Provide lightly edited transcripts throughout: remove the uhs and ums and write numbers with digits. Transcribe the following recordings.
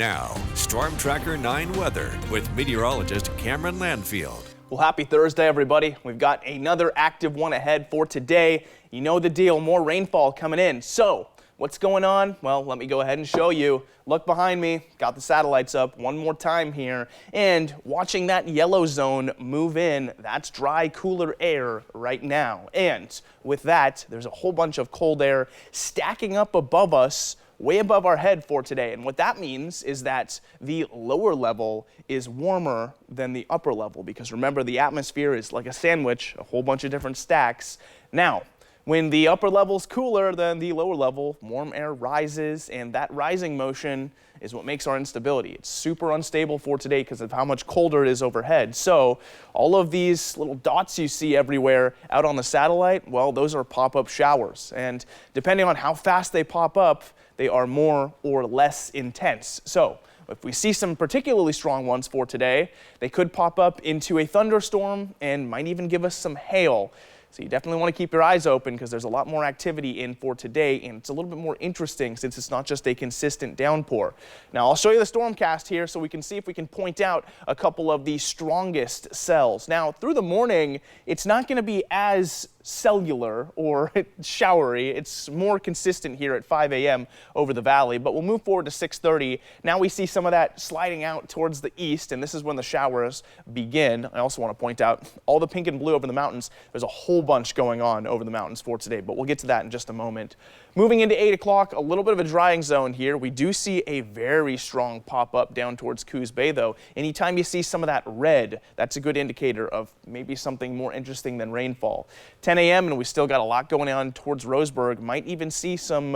Now, Storm Tracker 9 weather with meteorologist Cameron Landfield. Well, happy Thursday, everybody. We've got another active one ahead for today. You know the deal, more rainfall coming in. So, what's going on? Well, let me go ahead and show you. Look behind me, got the satellites up one more time here. And watching that yellow zone move in, that's dry, cooler air right now. And with that, there's a whole bunch of cold air stacking up above us, way above our head for today. And what that means is that the lower level is warmer than the upper level, because remember, the atmosphere is like a sandwich, a whole bunch of different stacks. Now, when the upper level's cooler than the lower level, warm air rises, and that rising motion is what makes our instability. It's super unstable for today because of how much colder it is overhead. So all of these little dots you see everywhere out on the satellite, well, those are pop-up showers. And depending on how fast they pop up, they are more or less intense. So if we see some particularly strong ones for today, they could pop up into a thunderstorm and might even give us some hail. So you definitely want to keep your eyes open because there's a lot more activity in for today, and it's a little bit more interesting since it's not just a consistent downpour. Now I'll show you the stormcast here so we can see if we can point out a couple of the strongest cells. Now through the morning, it's not going to be as cellular or showery. It's more consistent here at 5 a.m. over the valley, but we'll move forward to 6:30. Now we see some of that sliding out towards the east, and this is when the showers begin. I also want to point out all the pink and blue over the mountains. There's a whole bunch going on over the mountains for today, but we'll get to that in just a moment. Moving into 8 o'clock, a little bit of a drying zone here. We do see a very strong pop-up down towards Coos Bay, though. Anytime you see some of that red, that's a good indicator of maybe something more interesting than rainfall. 10 a.m. and we still got a lot going on towards Roseburg. Might even see some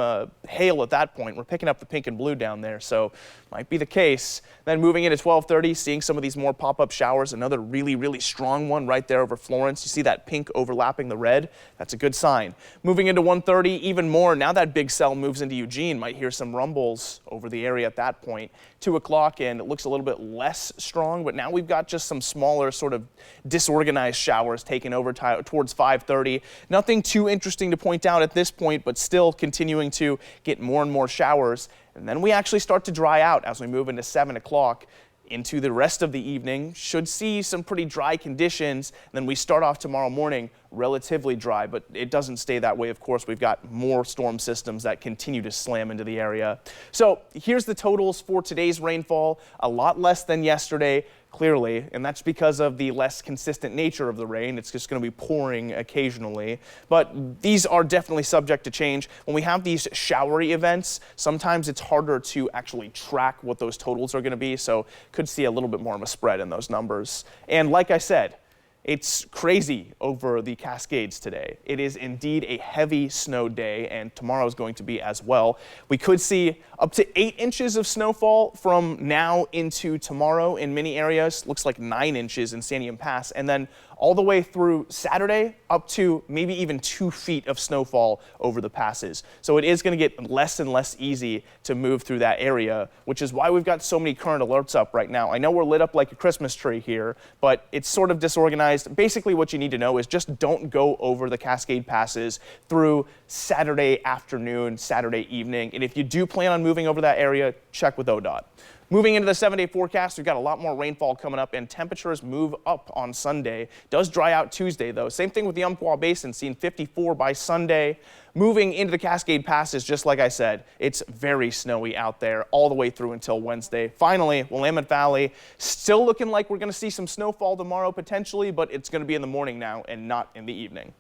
hail at that point. We're picking up the pink and blue down there, so might be the case. Then moving into 12:30, seeing some of these more pop-up showers. Another really strong one right there over Florence. You see that pink overlapping the red? That's a good sign. Moving into 1:30, even more. Now that big cell moves into Eugene, might hear some rumbles over the area at that point. 2 o'clock, and it looks a little bit less strong, but now we've got just some smaller sort of disorganized showers taking over towards 5:30. Nothing too interesting to point out at this point, but still continuing to get more and more showers. And then we actually start to dry out as we move into 7 o'clock. Into the rest of the evening, should see some pretty dry conditions. Then we start off tomorrow morning relatively dry, but it doesn't stay that way. Of course, we've got more storm systems that continue to slam into the area. So here's the totals for today's rainfall. A lot less than yesterday, clearly, and that's because of the less consistent nature of the rain. It's just going to be pouring occasionally, but these are definitely subject to change. When we have these showery events, sometimes it's harder to actually track what those totals are going to be, so could see a little bit more of a spread in those numbers. And like I said, it's crazy over the Cascades today. It is indeed a heavy snow day, and tomorrow is going to be as well. We could see up to 8 inches of snowfall from now into tomorrow in many areas. Looks like 9 inches in Santiam Pass, and then all the way through Saturday up to maybe even 2 feet of snowfall over the passes. So it is going to get less and less easy to move through that area, which is why we've got so many current alerts up right now. I know we're lit up like a Christmas tree here, but it's sort of disorganized. Basically what you need to know is just don't go over the Cascade passes through Saturday afternoon, Saturday evening. And if you do plan on moving over that area, check with ODOT. Moving into the 7-day forecast, we've got a lot more rainfall coming up, and temperatures move up on Sunday. Does dry out Tuesday, though. Same thing with the Umpqua Basin, seeing 54 by Sunday. Moving into the Cascade Passes, just like I said, it's very snowy out there all the way through until Wednesday. Finally, Willamette Valley, still looking like we're going to see some snowfall tomorrow potentially, but it's going to be in the morning now and not in the evening.